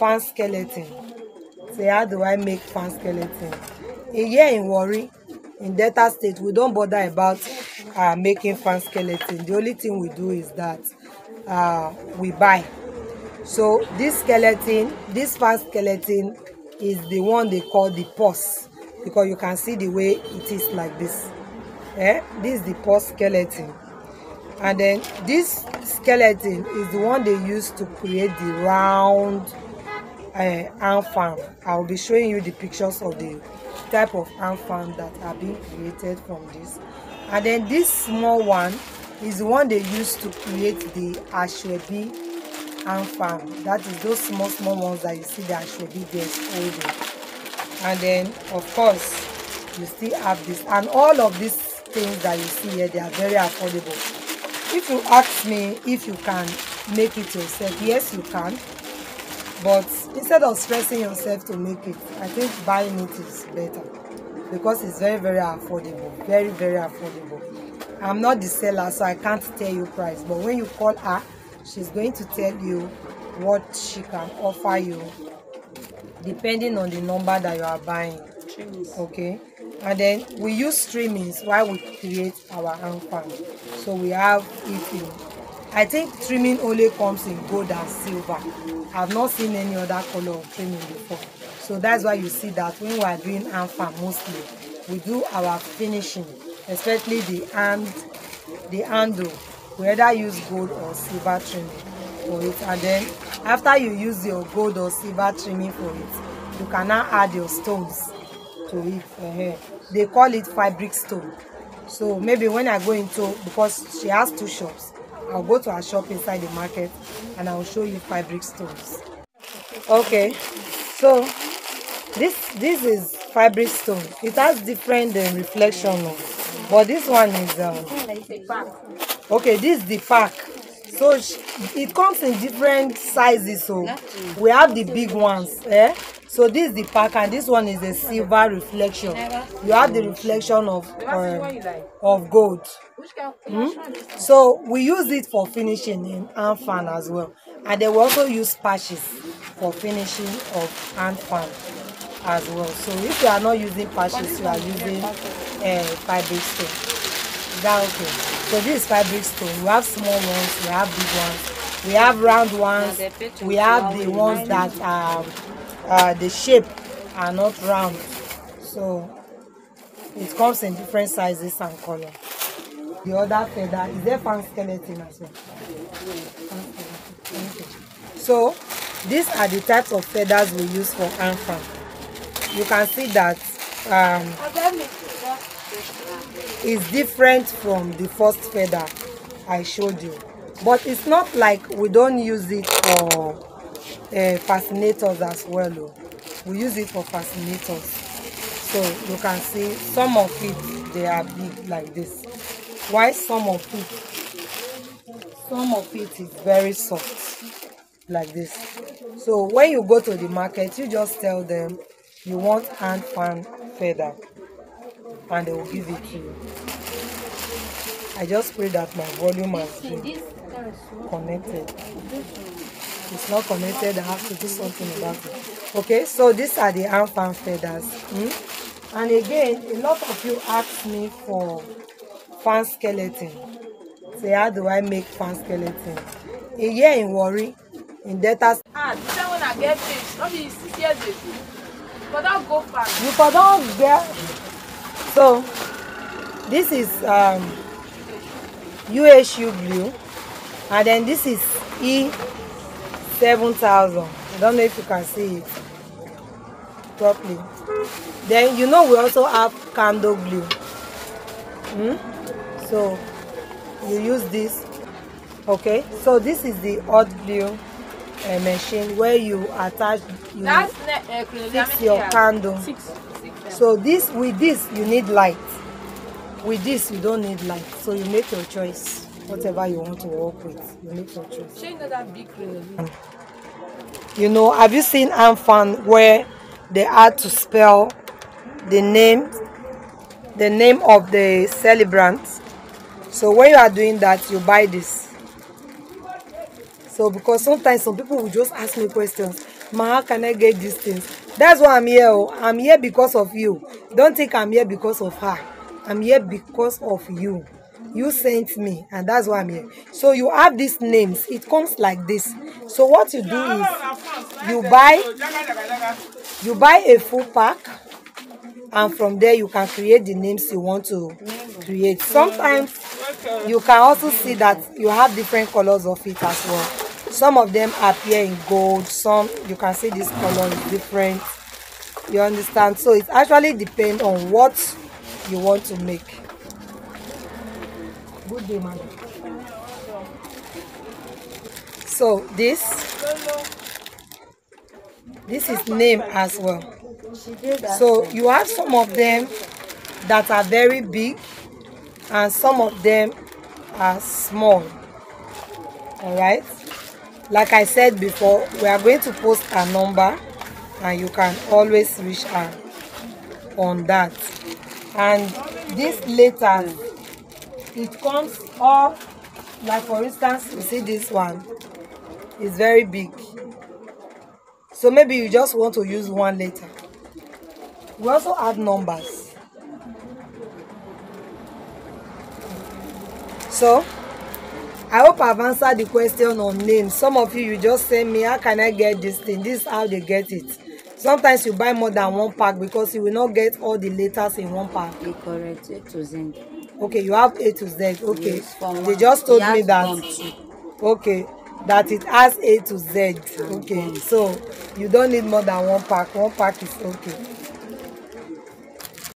fan skeleton. Say, how do I make fan skeleton? Here in Warri, in Delta State, we don't bother about making fan skeleton. The only thing we do is that we buy. So this skeleton, this fan skeleton, is the one they call the purse, because you can see the way it is like this. This is the purse skeleton, and then this skeleton is the one they use to create the round Handfan. I will be showing you the pictures of the type of Handfan that are being created from this. And then this small one is the one they use to create the Ashwebi Handfan. That is those small ones that you see the Ashwebi there holding. And then of course you still have this, and all of these things that you see here, they are very affordable. If you ask me if you can make it yourself, yes you can, but instead of stressing yourself to make it, I think buying it is better, because it's very affordable, very affordable. I'm not the seller, so I can't tell you price, but when you call her, she's going to tell you what she can offer you depending on the number that you are buying. Okay, and then we use trimmings while we create our Handfan. So we have it in, I think trimming only comes in gold and silver. I've not seen any other color of trimming before. So that's why you see that when we are doing Handfan, mostly we do our finishing, especially the handle. We either use gold or silver trimming for it, and then after you use your gold or silver trimming for it, you can now add your stones to it. They call it fabric stone. So maybe when I go into, because she has 2 shops, I'll go to her shop inside the market and I'll show you fabric stones. Okay, so this is fabric stone. It has different reflection, but this one is okay, this is the pack. So it comes in different sizes. So we have the big ones. So this is the pack, and this one is a silver reflection. You have the reflection of gold. So we use it for finishing in Handfan as well, and they will also use patches for finishing of Handfan as well. So if you are not using patches, you are using fabric stone. Is that okay? So this is fabric stone. We have small ones, we have big ones, we have round ones, we have the ones that are the shape are not round. So it comes in different sizes and color. The other feather is there fan skeleton as well. So these are the types of feathers we use for Handfan. You can see that is different from the first feather I showed you, but it's not like we don't use it for fascinators as well. We use it for fascinators. So you can see some of it, they are big like this, while some of it is very soft like this. So when you go to the market, you just tell them you want Handfan feather and they will give it to you. I just pray that my volume has been connected. It's not connected, I have to do something about it. Okay, so these are the Handfan feathers. And again, a lot of you ask me for fan skeleton. Say, how do I make fan skeleton? Here in Warri, in Delta State. When I get fish, maybe 6 years ago. But don't go far. You for don't get. So this is UHU blue, and then this is E7000. I don't know if you can see it properly. Then you know we also have candle blue. So you use this. Okay, so this is the hot glue machine where you attach, you fix your candle. So this, with this you need light. With this you don't need light. So you make your choice. Whatever you want to work with, you make your choice. You know, have you seen Handfan where they had to spell the name of the celebrant? So when you are doing that, you buy this. So So because sometimes some people will just ask me questions, ma, how can I get these things? That's why I'm here. Oh. I'm here because of you. Don't think I'm here because of her. I'm here because of you. You sent me, and that's why I'm here. So you have these names. It comes like this. So what you do is you buy a full pack, and from there you can create the names you want to create. Sometimes you can also see that you have different colors of it as well. Some of them appear in gold, some you can see this color is different. You understand? So it actually depends on what you want to make. Good day, madam. So this is name as well. So you have some of them that are very big and some of them are small. All right, like I said before, we are going to post a number and you can always reach her on that. And these letters, it comes up, like for instance, you see this one is very big, so maybe you just want to use one letter. We also add numbers. So I hope I've answered the question on names. Some of you just send me, how can I get this thing? This is how they get it. Sometimes you buy more than one pack because you will not get all the letters in one pack. Correct, A to Z. Okay, you have A to Z. Okay, yes, they just told me that. Okay, that it has A to Z. Okay, so you don't need more than one pack. One pack is okay.